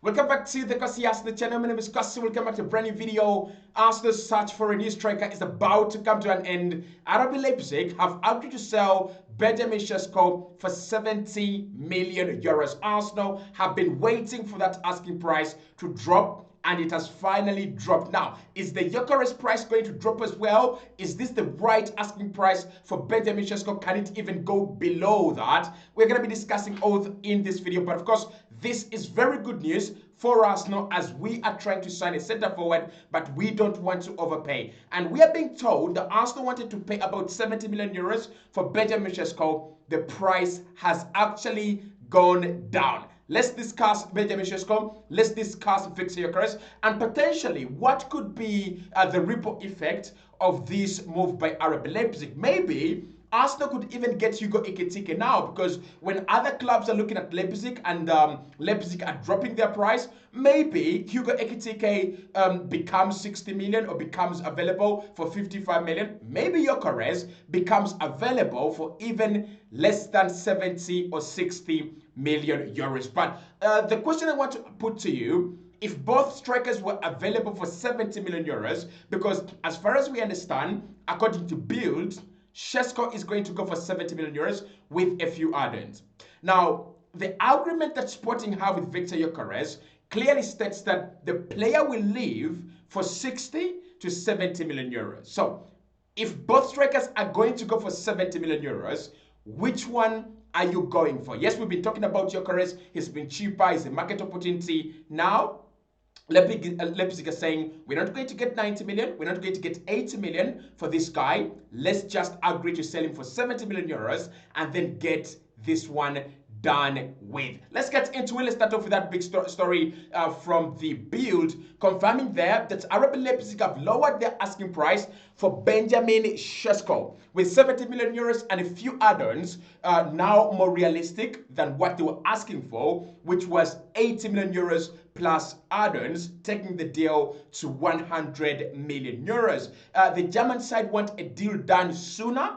Welcome back to the Cossy channel. My name is Cossy. Welcome back to a brand new video. Arsenal's search for a new striker is about to come to an end. RB Leipzig have agreed to sell Benjamin Sesko for 70 million euros. Arsenal have been waiting for that asking price to drop, and it has finally dropped. Now, is the EUREOS price going to drop as well? Is this the right asking price for Benjamin Sesko? Can it even go below that? We're going to be discussing all in this video, but of course, this is very good news for Arsenal as we are trying to sign a centre forward, but we don't want to overpay. And we are being told that Arsenal wanted to pay about 70 million euros for Benjamin Sesko. The price has actually gone down. Let's discuss Benjamin Sesko. Let's discuss Victor EUREOS and potentially what could be the ripple effect of this move by RB Leipzig. Maybe Arsenal could even get Hugo Ekitike now, because when other clubs are looking at Leipzig and Leipzig are dropping their price, maybe Hugo Ekitike becomes 60 million or becomes available for 55 million. Maybe EUREOS becomes available for even less than 70 or 60 million euros. But the question I want to put to you, if both strikers were available for 70 million euros, because as far as we understand, according to Bild, Sesko is going to go for 70 million euros with a few add-ons. Now, the agreement that Sporting have with Victor EUREOS clearly states that the player will leave for 60 to 70 million euros. So, if both strikers are going to go for 70 million euros, which one are you going for? Yes, we've been talking about EUREOS. He's been cheaper. He's a market opportunity. Now, Leipzig is saying, we're not going to get 90 million, we're not going to get 80 million for this guy. Let's just agree to sell him for 70 million euros and then get this one done with. Let's get into it. Let's start off with that big story from the Bild, confirming there that RB Leipzig have lowered their asking price for Benjamin Sesko with 70 million euros and a few add-ons, now more realistic than what they were asking for, which was 80 million euros plus add-ons, taking the deal to 100 million euros. The German side want a deal done sooner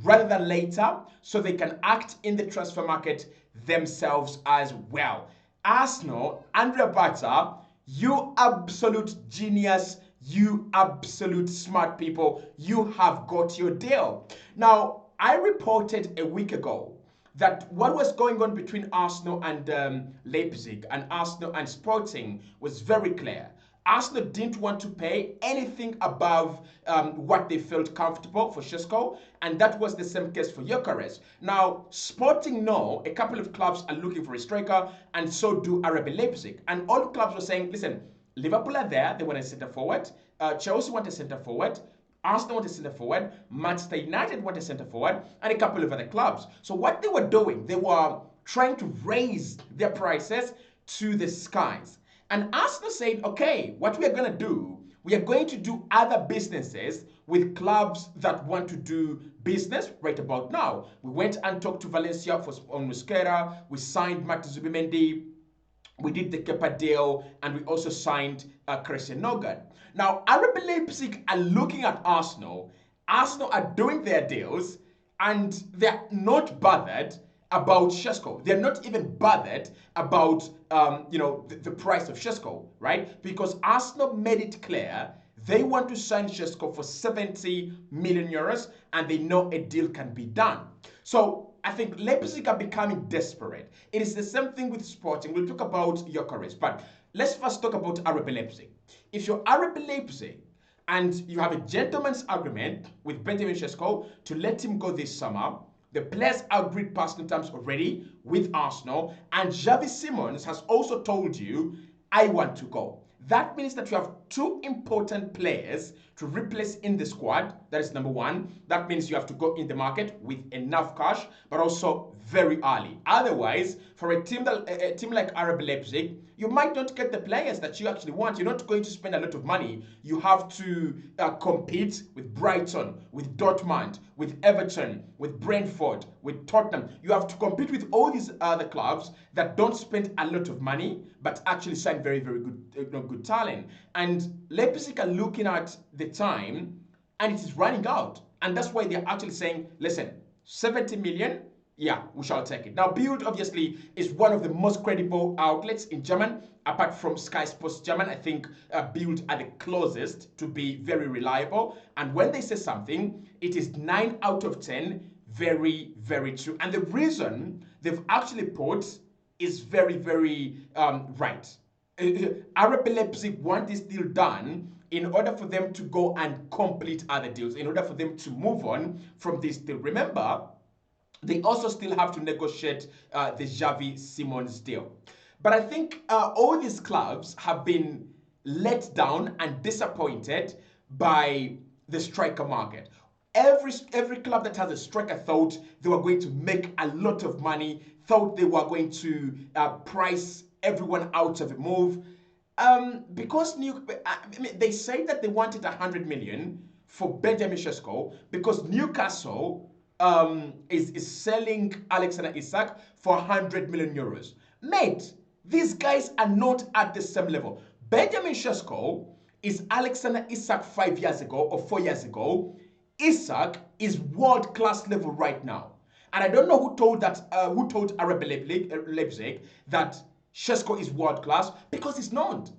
rather than later, so they can act in the transfer market themselves as well. Arsenal, Andrea Bata, you absolute genius, you absolute smart people, you have got your deal. Now, I reported a week ago that what was going on between Arsenal and Leipzig and Arsenal and Sporting was very clear. Arsenal didn't want to pay anything above what they felt comfortable for Sesko, and that was the same case for EUREOS. Now, Sporting know a couple of clubs are looking for a striker, and so do RB Leipzig. And all clubs were saying, listen, Liverpool are there, they want a centre forward, Chelsea want a centre forward, Arsenal want a centre forward, Manchester United want a centre forward, and a couple of other clubs. So what they were doing, they were trying to raise their prices to the skies. And Arsenal said, okay, what we are going to do, we are going to do other businesses with clubs that want to do business right about now. We went and talked to Valencia on Mosquera. We signed Martin Zubimendi. We did the Kepa deal, and we also signed Christian Nogan. Now, RB Leipzig are looking at Arsenal. Arsenal are doing their deals, and they're not bothered about Sesko. They're not even bothered about the price of Sesko, right? Because Arsenal made it clear they want to sign Sesko for 70 million euros, and they know a deal can be done. So I think Leipzig are becoming desperate. It is the same thing with Sporting. We'll talk about EUREOS, but let's first talk about RB Leipzig. If you're RB Leipzig and you have a gentleman's agreement with Benjamin Sesko to let him go this summer, the players agreed personal terms already with Arsenal, and Xavi Simons has also told you, I want to go. That means that you have two important players to replace in the squad. That is number one. That means you have to go in the market with enough cash, but also very early. Otherwise, for a team like RB Leipzig, you might not get the players that you actually want. You're not going to spend a lot of money. You have to compete with Brighton, with Dortmund, with Everton, with Brentford, with Tottenham. You have to compete with all these other clubs that don't spend a lot of money, but actually sign very, very good talent. And Leipzig are looking at the time, and it is running out. And that's why they're actually saying, listen, 70 million, yeah, we shall take it. Now, Bild obviously is one of the most credible outlets in German, apart from Sky Sports German, I think Bild are the closest to be very reliable. And when they say something, it is 9 out of 10 very, very true. And the reason they've actually put is very, very right. RB Leipzig want this deal done in order for them to go and complete other deals, in order for them to move on from this deal. Remember, they also still have to negotiate the Xavi Simons deal. But I think all these clubs have been let down and disappointed by the striker market. Every club that has a striker thought they were going to make a lot of money, thought they were going to price everyone out of a move. Because they say that they wanted 100 million for Benjamin Sesko because Newcastle is selling Alexander Isak for 100 million euros. Mate, these guys are not at the same level. Benjamin Sesko is Alexander Isak 5 years ago or 4 years ago. Isak is world-class level right now. And I don't know who told RB Leipzig that Sesko is world-class, because it's not,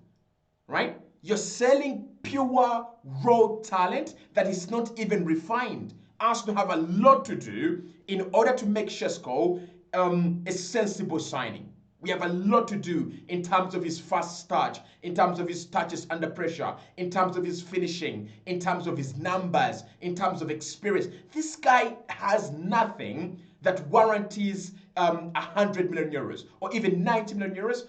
right? You're selling pure, raw talent that is not even refined. Arsenal have a lot to do in order to make Sesko a sensible signing. We have a lot to do in terms of his fast touch, in terms of his touches under pressure, in terms of his finishing, in terms of his numbers, in terms of experience. This guy has nothing that warranties 100 million euros or even 90 million euros,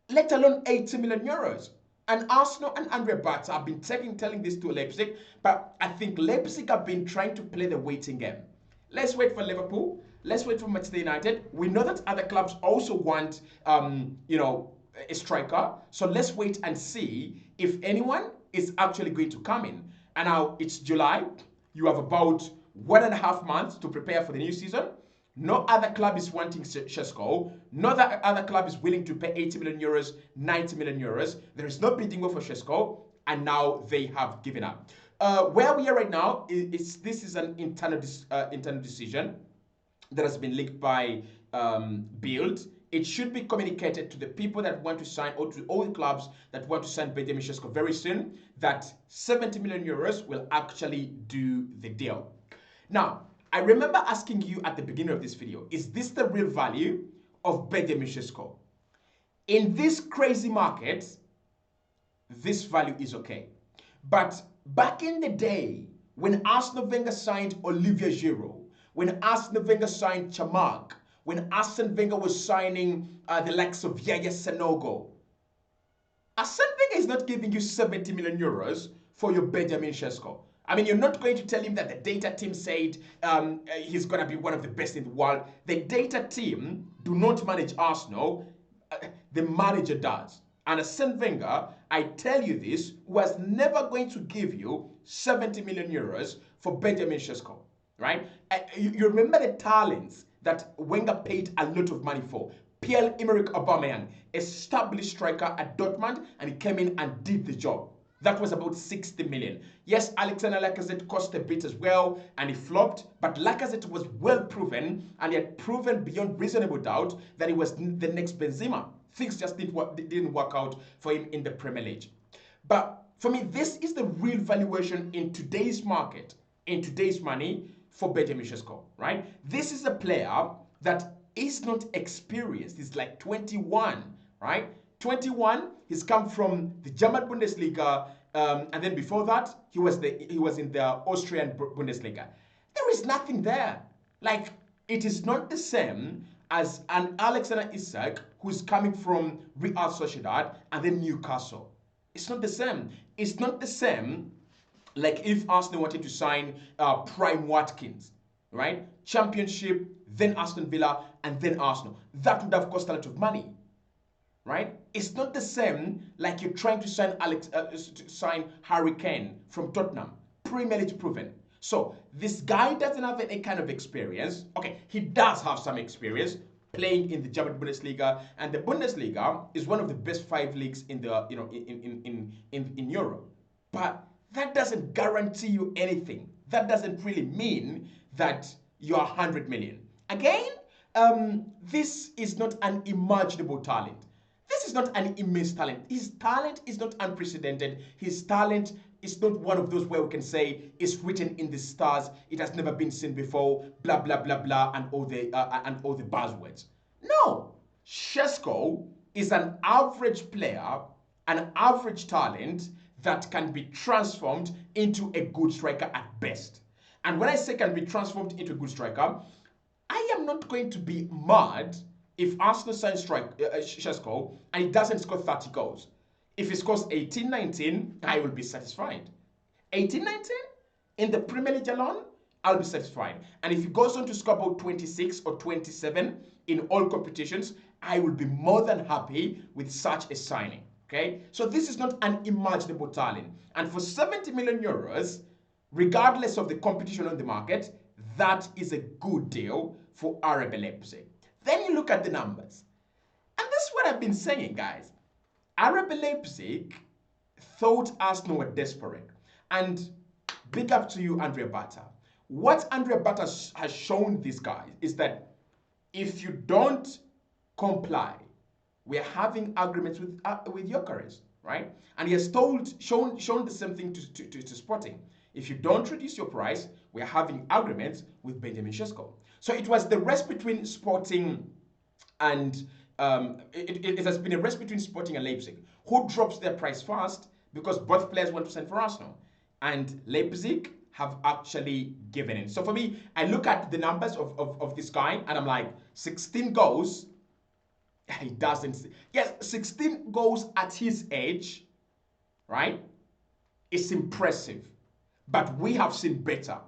let alone 80 million euros. And Arsenal and Andre Bart have been telling this to Leipzig, but I think Leipzig have been trying to play the waiting game. Let's wait for Liverpool. Let's wait for Manchester United. We know that other clubs also want, a striker. So let's wait and see if anyone is actually going to come in. And now it's July. You have about 1.5 months to prepare for the new season. No other club is wanting Sesko. No other club is willing to pay 80 million euros, 90 million euros. There is no bidding war for Sesko, and now they have given up. Where we are right now, this is an internal decision that has been leaked by Bild. It should be communicated to the people that want to sign, or to all the clubs that want to sign Benjamin Sesko very soon, that 70 million euros will actually do the deal. Now, I remember asking you at the beginning of this video, is this the real value of Benjamin Sesko? In this crazy market, this value is okay. But back in the day, when Arsene Wenger signed Olivier Giroud, when Arsene Wenger signed Chamakh, when Arsene Wenger was signing the likes of Yaya Sanogo, Arsene Wenger is not giving you 70 million euros for your Benjamin Sesko. I mean, you're not going to tell him that the data team said he's going to be one of the best in the world. The data team do not manage Arsenal. The manager does. And Arsene Wenger, I tell you this, was never going to give you 70 million euros for Benjamin Sesko, right? You remember the talents that Wenger paid a lot of money for. Pierre-Emerick Aubameyang, established striker at Dortmund, and he came in and did the job. That was about 60 million. Yes, Alexander Lacazette cost a bit as well, and he flopped, but Lacazette was well proven, and he had proven beyond reasonable doubt that he was the next Benzema. Things just didn't work out for him in the Premier League. But for me, this is the real valuation in today's market, in today's money, for Benjamin Sesko, right? This is a player that is not experienced. He's like 21, right? 21, he's come from the German Bundesliga, and then before that, he was in the Austrian Bundesliga. There is nothing there. Like, it is not the same as an Alexander Isak who's coming from Real Sociedad and then Newcastle. It's not the same. It's not the same like if Arsenal wanted to sign Prime Watkins, right? Championship, then Aston Villa, and then Arsenal. That would have cost a lot of money, right? It's not the same like you're trying to sign Harry Kane from Tottenham. Premier League proven. So this guy doesn't have any kind of experience. Okay, he does have some experience playing in the German Bundesliga, and the Bundesliga is one of the best 5 leagues in the in Europe. But that doesn't guarantee you anything. That doesn't really mean that you're 100 million. Again, this is not an imaginable talent. This is not an immense talent. His talent is not unprecedented. His talent is not one of those where we can say it's written in the stars. It has never been seen before. Blah blah blah blah, and all the buzzwords. No, Sesko is an average player, an average talent that can be transformed into a good striker at best. And when I say can be transformed into a good striker, I am not going to be mad if Arsenal signs Sesko and he doesn't score 30 goals. If he scores 18, 19, I will be satisfied. 18, 19 in the Premier League alone, I'll be satisfied. And if he goes on to score about 26 or 27 in all competitions, I will be more than happy with such a signing. Okay? So this is not an imaginable talent. And for 70 million euros, regardless of the competition on the market, that is a good deal for RB Leipzig. Then you look at the numbers. And this is what I've been saying, guys. RB Leipzig thought Arsenal were desperate. And big up to you, Andrea Bata. What Andrea Bata has shown these guys is that if you don't comply, we're having agreements with EUREOS, right? And he has shown the same thing to Sporting. If you don't reduce your price, we're having agreements with Benjamin Sesko. So it was the race between Sporting and it has been a race between Sporting and Leipzig. Who drops their price first? Because both players want to sign for Arsenal. And Leipzig have actually given in. So for me, I look at the numbers of this guy and I'm like, 16 goals. He doesn't. Yes, 16 goals at his age, right? It's impressive. But we have seen better.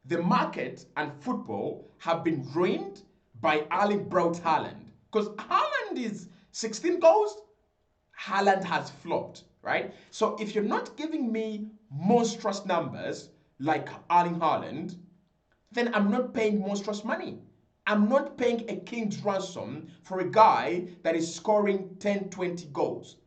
The market and football have been ruined by Erling Braut Haaland. Because Haaland is 16 goals, Haaland has flopped, right? So if you're not giving me monstrous numbers like Erling Haaland, then I'm not paying monstrous money. I'm not paying a king's ransom for a guy that is scoring 10, 20 goals,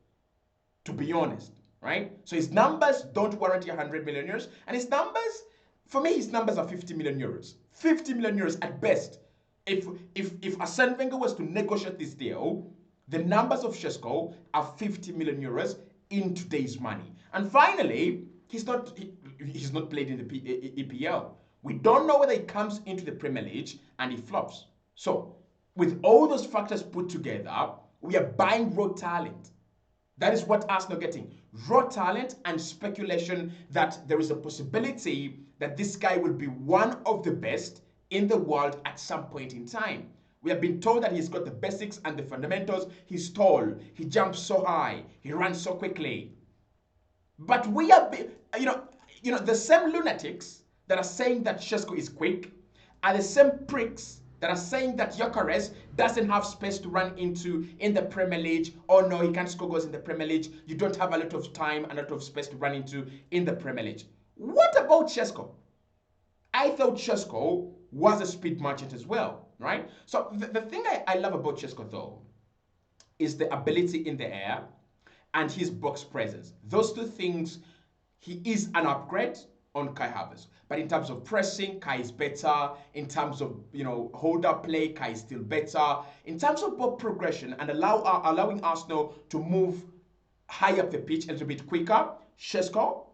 to be honest, right? So his numbers don't warrant 100 million euros. And his numbers, for me, his numbers are 50 million euros. 50 million euros at best. If Arsene Wenger was to negotiate this deal, the numbers of Sesko are 50 million euros in today's money. And finally, he's not played in the EPL. We don't know whether he comes into the Premier League and he flops. So, with all those factors put together, we are buying raw talent. That is what Arsenal are getting. Raw talent and speculation that there is a possibility that this guy will be one of the best in the world at some point in time. We have been told that he's got the basics and the fundamentals. He's tall, he jumps so high, he runs so quickly. But we are, the same lunatics that are saying that Sesko is quick are the same pricks that are saying that EUREOS doesn't have space to run into in the Premier League. Oh no, he can't score goals in the Premier League. You don't have a lot of time and a lot of space to run into in the Premier League. What about Sesko? I thought Sesko was a speed merchant as well, right? So the thing I love about Sesko though is the ability in the air and his box presence. Those two things, he is an upgrade on Kai Havertz. But in terms of pressing, Kai is better. In terms of, hold-up play, Kai is still better. In terms of ball progression and allowing Arsenal to move high up the pitch a little bit quicker, Sesko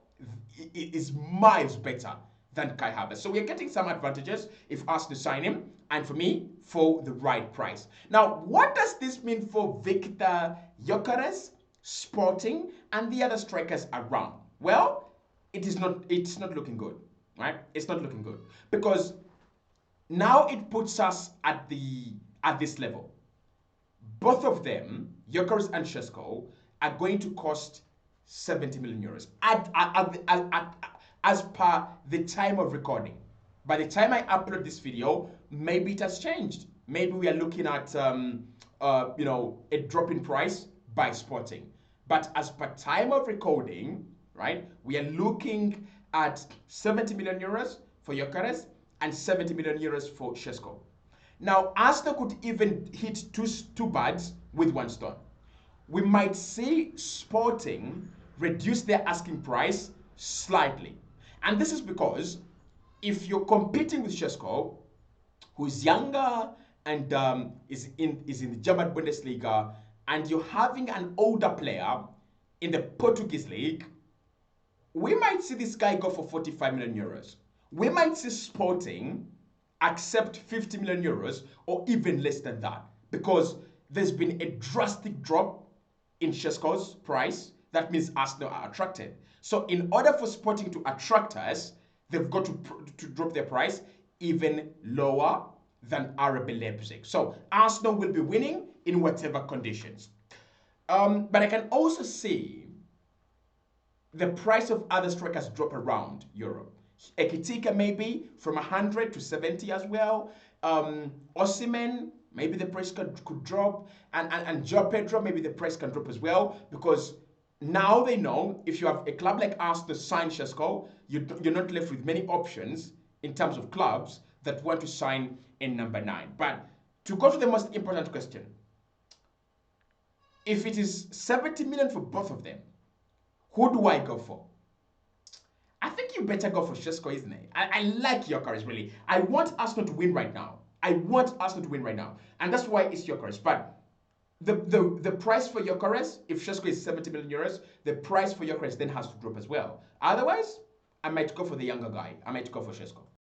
is miles better than Kai Havertz. So we're getting some advantages if Arsenal sign him, and for me, for the right price. Now, what does this mean for Victor EUREOS, Sporting, and the other strikers around? Well, it's not looking good, right? It's not looking good because now it puts us at this level. Both of them, EUREOS and Sesko, are going to cost 70 million euros as per the time of recording. By the time I upload this video, maybe it has changed. Maybe we are looking at a drop in price by Sporting. But as per time of recording, right, we are looking at 70 million euros for EUREOS and 70 million euros for Sesko. Now, Arsenal could even hit two birds with one stone. We might see Sporting reduce their asking price slightly. And this is because if you're competing with Sesko, who's younger and is in the German Bundesliga, and you're having an older player in the Portuguese league, we might see this guy go for 45 million euros. We might see Sporting accept 50 million euros or even less than that, because there's been a drastic drop in Sesko's price. That means Arsenal are attracted. So in order for Sporting to attract us, they've got to drop their price even lower than RB Leipzig. So Arsenal will be winning in whatever conditions. But I can also see the price of other strikers drop around Europe. Ekitika maybe from 100 to 70 as well. Osimhen, maybe the price could drop. And Joe Pedro, maybe the price can drop as well, because now they know if you have a club like Arsenal sign Sesko, you're not left with many options in terms of clubs that want to sign in number 9. But to go to the most important question, if it is 70 million for both of them, who do I go for? I think you better go for Sesko, isn't it? I like EUREOS, really. I want Arsenal to win right now. I want Arsenal to win right now. And that's why it's EUREOS. But the price for EUREOS, if Sesko is 70 million euros, the price for EUREOS then has to drop as well. Otherwise, I might go for the younger guy. I might go for Sesko.